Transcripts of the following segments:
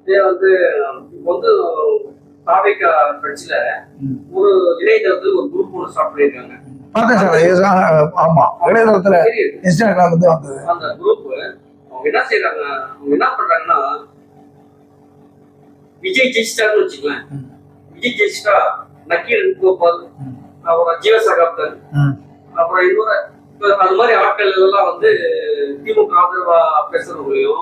இதே வந்து இப்போ வந்து தாவேகா கட்சியில ஒரு இணையதளத்துல ஒரு குரூப் ஒன்று ஸ்டார்ட் பண்ணியிருக்காங்க. பார்த்தேன் சார். ஆமா, இணையதளத்துல இன்ஸ்டாகிராம் வந்து வந்தது. அந்த குரூப் அவங்க என்ன செய்யறாங்க, அவங்க என்ன பண்றாங்கன்னா, விஜய் ஜெயிச்சிட்டாருன்னு வச்சுக்கலாம். விஜய் ஜெயிச்சிட்டா நக்கீரன் கோபால், அப்புறம் ஜீவசகாப்தன், அப்புறம் இன்னொரு அது மாதிரி ஆட்கள் எல்லாம் வந்து திமுக ஆதரவா பேசுறவங்களையும்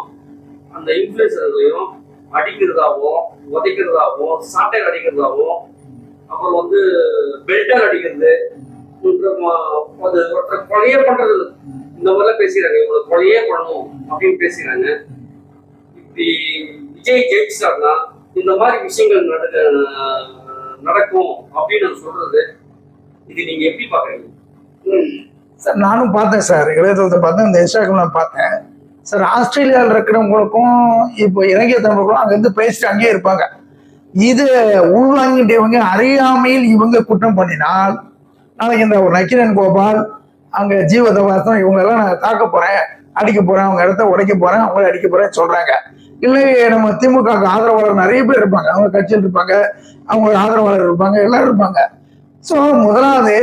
அந்த இன்ஃபுளுசர்களையும் அடிக்கிறதாவும் உதைக்கிறதாவும் சாட்டைகள் அடிக்கிறதாவும் அப்புறம் வந்து பெல்டர் அடிக்கிறது ஒருத்தர் கொலையே பண்றது இந்த மாதிரிலாம் பேசுறாங்க. இவங்களை கொலையே பண்ணணும் அப்படின்னு பேசுறாங்க. இப்படி விஜய் ஜெயிச்சாருன்னா இந்த மாதிரி விஷயங்கள் நடக்கும் அப்படின்னு சொல்றது, இது நீங்க எப்படி பாக்குறீங்க சார்? நானும் பார்த்தேன் சார், இளையதளத்தை பார்த்தேன், இந்த இன்ஸ்டாகிராம் பார்த்தேன் சார். ஆஸ்திரேலியாவில் இருக்கிறவங்களுக்கும் இப்போ இலங்கை தமிழர்களும் அங்கேருந்து பேசிட்டு அங்கேயே இருப்பாங்க. இது உள்வாங்கிட்டவங்க அறியாமையில் இவங்க குற்றம் பண்ணினால் நாளைக்கு இந்த ஒரு நக்கீரன் கோபால், அங்கே ஜீவதவாசம், இவங்களெல்லாம் நான் தாக்க போறேன், அடிக்க போறேன், அவங்க இடத்த உடைக்க போறேன், அவங்கள அடிக்க போறேன்னு சொல்றாங்க. இல்லை நம்ம திமுக ஆதரவாளர் நிறைய பேர் இருப்பாங்க, அவங்க கட்சியில் இருப்பாங்க, அவங்க ஆதரவாளர் இருப்பாங்க, எல்லாரும் இருப்பாங்க. ஸோ முதலாவது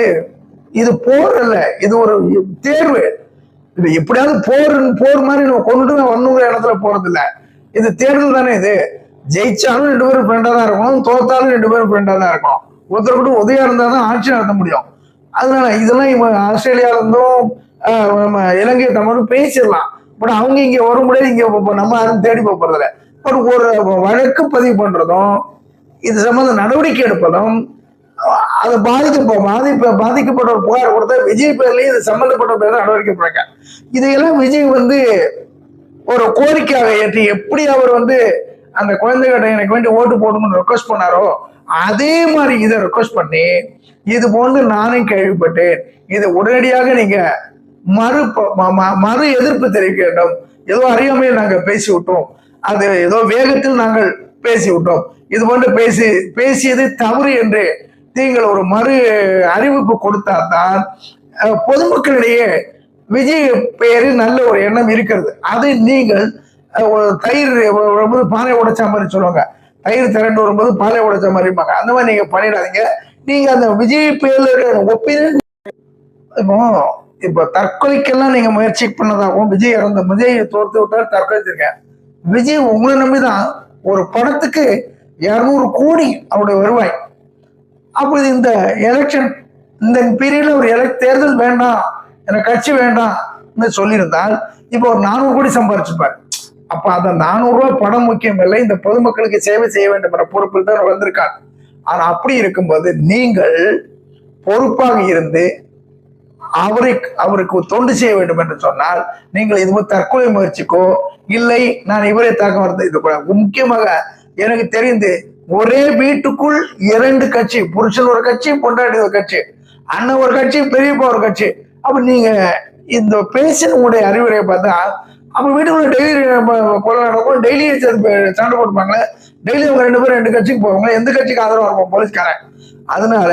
இது போர் அல்ல, இது ஒரு தேர்வு. இது எப்படியாவது போர் மாதிரி நம்ம கொண்டு வரணுங்கிற இடத்துல போறது இல்லை. இது தேர்தல் தானே. இது ஜெயிச்சாலும் 2 பேரும் ஃப்ரெண்டா தான் இருக்கணும், தோத்தாலும் 2 பேரும் ஃப்ரெண்டா தான் இருக்கணும். ஒருத்தர் கூட உதவியா இருந்தா தான் ஆட்சி நடத்த முடியும். அதனால இதெல்லாம் இவங்க ஆஸ்திரேலியால இருந்தும் நம்ம இலங்கை தமிழும் பேசிடலாம். பட் அவங்க இங்க வர முடியாது, இங்க நம்ம யாரும் தேடி போறதில்ல. பட் ஒரு வழக்கு பதிவு பண்றதும் இது சம்பந்த நடவடிக்கை எடுப்பதும் அதை பாதிக்கப்பட்ட ஒரு புகார் கொடுத்தா விஜய் பேர்லயும் இது சம்பந்தப்பட்ட பேர் நடவடிக்கை போறாங்க. இதையெல்லாம் விஜய் வந்து ஒரு கோரிக்கையாக ஏற்றி எப்படி அவர் வந்து அந்த குழந்தைகிட்ட எனக்கு வேண்டி ஓட்டு போடணும்னு ரெக்வஸ்ட் பண்ணாரோ அதே மாதிரி இதை ரெக்வஸ்ட் பண்ணி இது போன்று நானும் கேள்விப்பட்டேன், இது உடனடியாக நீங்க மறு எதிர்ப்பு தெரிவிக்க வேண்டும். ஏதோ அறியாமையில் நாங்கள் பேசி விட்டோம், அது ஏதோ வேகத்தில் நாங்கள் பேசி விட்டோம், இது போன்று பேசியது தவறு என்று நீங்கள் ஒரு மறு அறிவிப்பு கொடுத்தால்தான் பொதுமக்களிடையே விஜய் பெயரில் நல்ல ஒரு எண்ணம் இருக்கிறது. அது நீங்கள் தயிர் வரும்போது பானை உடைச்ச மாதிரி சொல்லுவாங்க, தயிர் திரண்டு வரும்போது பாலை உடைச்ச மாதிரி இருப்பாங்க. அந்த மாதிரி நீங்க பண்ணிடாதீங்க. நீங்க அந்த விஜய் பெயர்ல ஒப்பீனியன் இப்போ தற்கொலைக்கெல்லாம் நீங்க முயற்சி பண்ணதாகவும் விஜய் இறந்த விஜய் தோர்த்து விட்டால் தற்கொலைச்சிருக்கேன். விஜய் உங்களை நம்பிதான் ஒரு படத்துக்கு 200 கோடி அவருடைய வருவாய். அப்படி இந்த எலெக்ஷன் இந்த பீரியட்ல ஒரு தேர்தல் வேண்டாம், எனக்கு கட்சி வேண்டாம் சொல்லியிருந்தால் இப்போ ஒரு 400 கோடி சம்பாரிச்சுப்பார். அப்ப அந்த 400 ரூபாய் படம் முக்கியம் இல்லை, இந்த பொதுமக்களுக்கு சேவை செய்ய வேண்டும் என்ற பொறுப்பில் தான் வந்திருக்காங்க. ஆனா அப்படி இருக்கும்போது நீங்கள் பொறுப்பாக இருந்து அவருக்கு தொண்டு செய்ய வேண்டும் என்று சொன்னால் நீங்கள் இது தற்கொலை முயற்சிக்கோ இல்லை நான் இவரை தாக்க வருது இது கூட. முக்கியமாக எனக்கு தெரிந்து ஒரே வீட்டுக்குள் 2 கட்சி, புருஷன் ஒரு கட்சி, பொண்டாட்டி ஒரு கட்சி, அண்ணன் ஒரு கட்சி, பெரியப்பா ஒரு கட்சி. அப்ப நீங்க இந்த பேசின உங்களுடைய அறிவுரையை பார்த்தா அப்ப வீட்டுக்குள்ள டெய்லி கொலை நடக்கும், டெய்லி சண்டை போட்டுப்பாங்களே, டெய்லி அவங்க 2 பேரும் 2 கட்சிக்கு போவாங்க, எந்த கட்சிக்கு ஆதரவா இருக்கும் போலீஸ்காரன். அதனால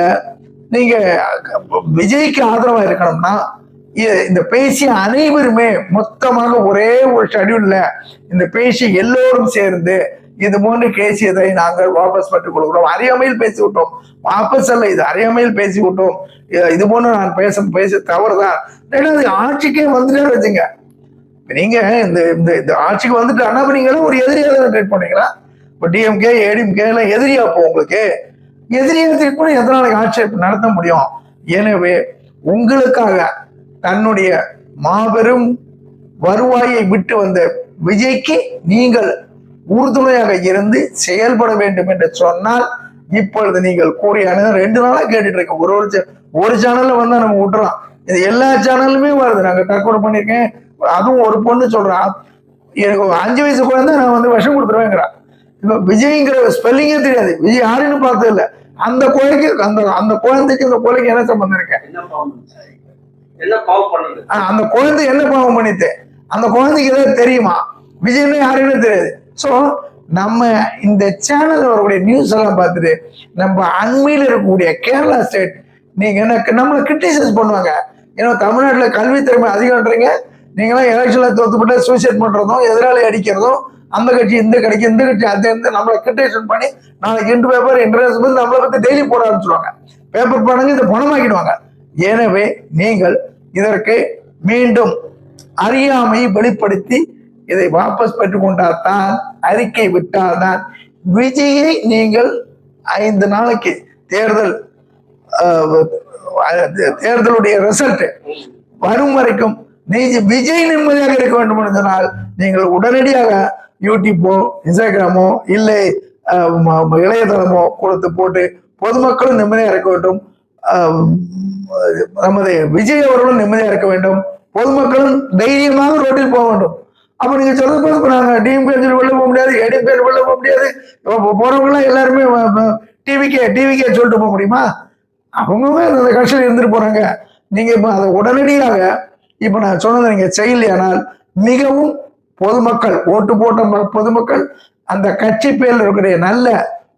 நீங்க விஜய்க்கு ஆதரவா இருக்கணும்னா இந்த பேசிய அனைவருமே மொத்தமாக ஒரே ஒரு ஷெட்யூல்ல இந்த பேசி எல்லோரும் சேர்ந்து இது போன்று பேசியதை நாங்கள் வாபஸ் பெற்றுக் கொள்கிறோம். அறியாமையில் பேசி விட்டோம், வாபஸ் அல்ல, இது அறியாமையில் பேசி விட்டோம், இது போன்று நான் பேச தவறுதான். ரெண்டாவது ஆட்சிக்கே வந்துட்டே வச்சுங்க. நீங்க இந்த ஆட்சிக்கு வந்துட்டாங்கன்னா நீங்களும் ஒரு எதிரியாக ட்ரீட் பண்ணீங்களா? இப்போ டிஎம்கே ஏடிஎம்கே எல்லாம் எதிரியா போ, உங்களுக்கு எதிரியாக ட்ரீட் பண்ணி எத்தனை நாளைக்கு ஆட்சி நடத்த முடியும்? எனவே உங்களுக்காக தன்னுடைய மாபெரும் வருவாயை விட்டு வந்த விஜய்க்கு நீங்கள் உறுதுணையாக இருந்து செயல்பட வேண்டும் என்று சொன்னால் இப்பொழுது நீங்கள் கூறிய 2 நாளா கேட்டுட்டு இருக்க ஒரு சேனல்ல வந்தா நம்ம விட்டுறோம், இது எல்லா சேனலுமே வருது. நாங்க தற்கொலை பண்ணிருக்கேன், அதுவும் ஒரு பொண்ணு சொல்றான் எனக்கு 5 வயசு குழந்தை நான் வந்து விஷம் கொடுத்துருவேங்கிறான். இப்ப விஜய்ங்கிற ஸ்பெல்லிங்கே தெரியாது, விஜய் யாருன்னு பார்த்தது இல்லை. அந்த குழந்தைக்கு அந்த குழந்தைக்கு இந்த குழந்தைக்கு என்ன சம்பந்தம் இருக்கு? அந்த குழந்தை என்ன பாவம் பண்ணிட்டு அந்த குழந்தைக்கு ஏதாவது தெரியுமா? விஜய்னு யாருன்னு தெரியாது. ஸோ நம்ம இந்த சேனல் வரக்கூடிய நியூஸ் எல்லாம் பார்த்துட்டு நம்ம அண்மையில் இருக்கக்கூடிய கேரளா ஸ்டேட் நீங்க நம்மளை கிரிட்டிசைஸ் பண்ணுவாங்க. ஏன்னா தமிழ்நாட்டில் கல்வி திறமை அதிகம்ன்றீங்க, நீங்களாம் எலெக்ஷன்ல தோத்துப்பட்டு சூசைட் பண்றதும் எதிராளி அடிக்கிறதும் அந்த கட்சி இந்த கட்சி இந்த கட்சி அது நம்மளை கிரிட்டிசைஸ் பண்ணி நாளைக்கு இன்று பேப்பர் இன்டர்நேஷனல் நம்மளை பத்தி டெய்லி போட ஆரம்பிச்சிருவாங்க. பேப்பர் பண்ணுங்க இதை பணமாக்கிடுவாங்க. எனவே நீங்கள் இதற்கு மீண்டும் அறியாமையை வெளிப்படுத்தி இதை வாபஸ் பெற்றுக் கொண்டால்தான், அறிக்கை விட்டால்தான் விஜயை நீங்கள் 5 நாளைக்கு தேர்தலுடைய ரிசல்ட் வரும் வரைக்கும் விஜய் நிம்மதியாக இருக்க வேண்டும் என்று சொன்னால் நீங்கள் உடனடியாக யூடியூப்போ இன்ஸ்டாகிராமோ இல்லை இளையதளமோ கொடுத்து போட்டு பொதுமக்களும் நிம்மதியாக இருக்க வேண்டும், நமது விஜய் அவர்களும் நிம்மதியாக இருக்க வேண்டும், பொதுமக்களும் தைரியமாக ரோட்டில் போக வேண்டும். அப்ப நீங்க சொல்றது நாங்க டிஎம்கே வெளில போக முடியாது, ஏடிஎம்கே வெளில போக முடியாது, போறவங்க எல்லாம் எல்லாருமே டிவிக்கே சொல்லிட்டு போக முடியுமா? அவங்கவுங்க அந்த கட்சியில் இருந்துட்டு போறாங்க. நீங்க இப்ப அதை உடனடியாக இப்ப நான் சொன்னதை நீங்க செய்யலையானால் மிகவும் பொதுமக்கள் ஓட்டு போட்ட பொதுமக்கள் அந்த கட்சி பேரில் இருக்கிற நல்ல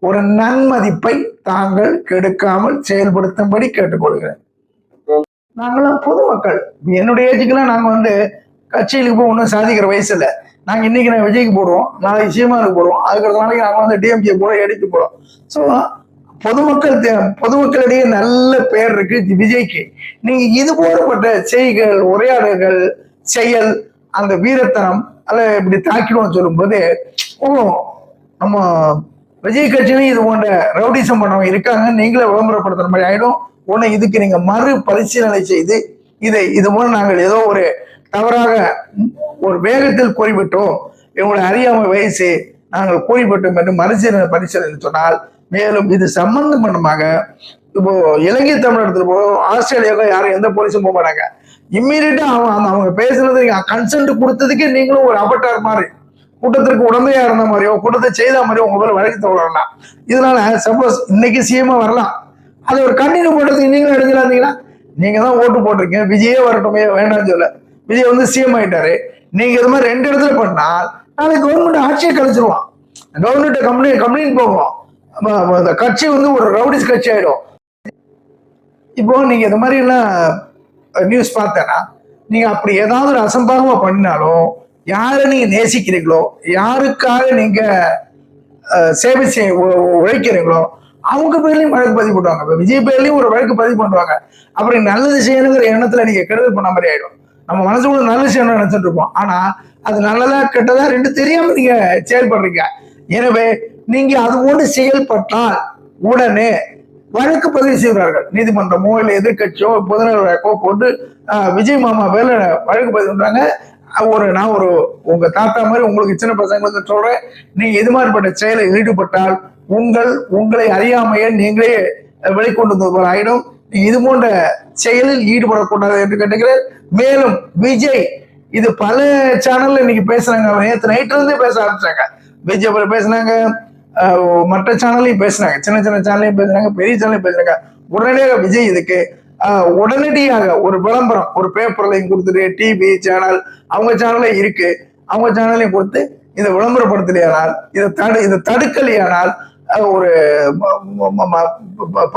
ஒரு நன்மதிப்பை தாங்கள் கெடுக்காமல் செயல்படுத்தும்படி கேட்டுக்கொள்கிறேன். நாங்களாம் பொதுமக்கள், என்னுடைய ஏஜுக்கெல்லாம் நாங்க கட்சியிலுக்கு போய் ஒன்றும் சாதிக்கிற வயசு இல்லை. நாங்க இன்னைக்கு நான் விஜய்க்கு போடுவோம், நாளைக்கு சீமானுக்கு போடுவோம், அதுக்கு நாளைக்கு நாங்க டிஎம்கே போடுவோம், எடுத்து போடுவோம். ஸோ பொதுமக்களிடையே நல்ல பேர் இருக்கு விஜய்க்கு. நீங்க இது போடப்பட்ட செய்திகள், உரையாடல்கள், செயல், அந்த வீரத்தனம் அல்ல இப்படி தாக்கிடுவோம் சொல்லும்போது நம்ம விஜய் கட்சியிலும் இது போன்ற ரவுடிசம் பண்ணவங்க இருக்காங்க, நீங்களே விளம்பரப்படுத்துற மாதிரி ஆயிடும். உடனே இதுக்கு நீங்க மறு பரிசீலனை செய்து இது போல நாங்கள் ஏதோ ஒரு தவறாக ஒரு வேகத்தில் கூறிவிட்டோம், இவங்களை அறியாம வயசு நாங்கள் கூறிவிட்டோம் என்று பரிசீலனை சொன்னால், மேலும் இது சம்பந்தமாக இப்போ இலங்கை தமிழகத்துல போ ஆஸ்திரேலியாவுக்கு யாரும் எந்த போலீஸும் போக மாட்டாங்க. இம்மீடியட்டா அவங்க பேசுறது கன்சென்ட் கொடுத்ததுக்கு நீங்களும் ஒரு அபட்டார் மாதிரி கூட்டத்திற்கு உடந்தையா இருந்த மாதிரியோ கூட்டத்தை செய்த மாதிரியோ உங்க பேர் வழக்கு தோழலாம். இதனால சப்போஸ் இன்னைக்கு சிஎம்மா வரலாம், அதை ஒரு கண்டினியூ பண்றதுக்கு நீங்களும் எடுத்துலாந்தீங்கன்னா, நீங்க தான் ஓட்டு போட்டிருக்கீங்க, விஜயே வரட்டுமே வேண்டாம்னு சொல்ல, விஜய் சிஎம் ஆயிட்டாரு. நீங்க இது மாதிரி 2 இடத்துல பண்ணால் நாளைக்கு கவர்மெண்ட் ஆட்சியை கழிச்சிருவான், கவர்மெண்ட் கம்ப்ளைண்ட் போகும், அந்த கட்சி ஒரு ரவுடிஸ் கட்சி ஆயிடும். இப்போ நீங்க இந்த மாதிரி எல்லாம் நியூஸ் பார்த்தேன்னா, நீங்க அப்படி ஏதாவது ஒரு அசம்பாகமா பண்ணினாலும், யாரை நீங்க நேசிக்கிறீங்களோ, யாருக்காக நீங்க சேவை செய்ய உழைக்கிறீங்களோ அவங்க பேர்லயும் வழக்கு பதிவு பண்ணுவாங்க. இப்போ விஜய் பேர்லயும் ஒரு வழக்கு பதிவு பண்ணுவாங்க. அப்புறம் நல்லது செய்யணுங்கிற எண்ணத்துல நீங்க கெடுதல் பண்ண மாதிரி ஆயிடும். நம்ம மனசுக்குள்ள நல்லது செய்யணும்னு நினைச்சிட்டு இருப்போம், ஆனா அது நல்லதா கெட்டதா 2 தெரியாம நீங்க செயல்படுறீங்க. எனவே நீங்க அது போன்று செயல்பட்டால் உடனே வழக்கு பதிவு செய்கிறார்கள். நீதிமன்றமோ இல்லை எதிர்கட்சியோ பொதுநல வழக்கோ போட்டு விஜய் மாமா பேர்ல வழக்கு பதிவு பண்றாங்க. நான் உங்க தாத்தா மாதிரி உங்களுக்கு சின்ன பசங்களுக்கு சொல்றேன், நீங்க இது மாதிரிப்பட்ட செயலில் ஈடுபட்டால் உங்களை அறியாமையே நீங்களே வெளிக்கொண்டு ஆயிடும். இது போன்ற செயலில் ஈடுபடக்கூடாது என்று கேட்டுக்கிறேன். மேலும் விஜய் இது பல சேனல்ல இன்னைக்கு பேசுறாங்க, நேற்று நைட்ல இருந்தே பேச ஆரம்பிச்சாங்க. விஜய் பேசுனாங்க, மற்ற சேனல்லையும் பேசுனாங்க, சின்ன சின்ன சேனல்லையும் பேசுறாங்க, பெரிய சேனல்லையும் பேசுறாங்க. உடனடியாக விஜய் இதுக்கு உடனடியாக ஒரு விளம்பரம் ஒரு பேப்பர்லையும் கொடுத்துட்டு, டிவி சேனல் அவங்க சேனல்ல இருக்கு, அவங்க சேனல்லையும் கொடுத்து இதை விளம்பரப்படுத்தலையானால், இதை தடுக்கலையானால் ஒரு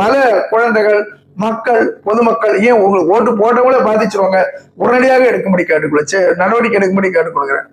பல குழந்தைகள், மக்கள், பொதுமக்கள், ஏன் உங்களுக்கு ஓட்டு போட்டவங்களே பாதிச்சிருவாங்க. உடனடியாக எடுக்கும்படி கேட்டுக்கொள்ள நடவடிக்கை எடுக்கும்படி கேட்டுக்கொள்கிறேன்.